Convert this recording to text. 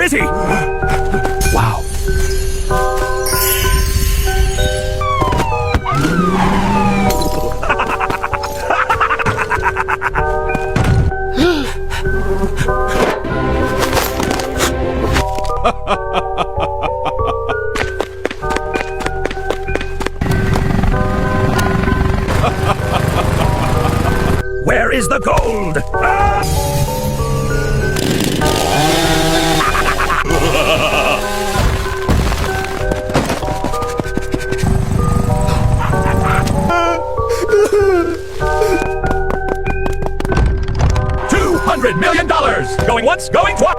Where is he? Wow. Where is the gold? $200 million! Going once, going twice!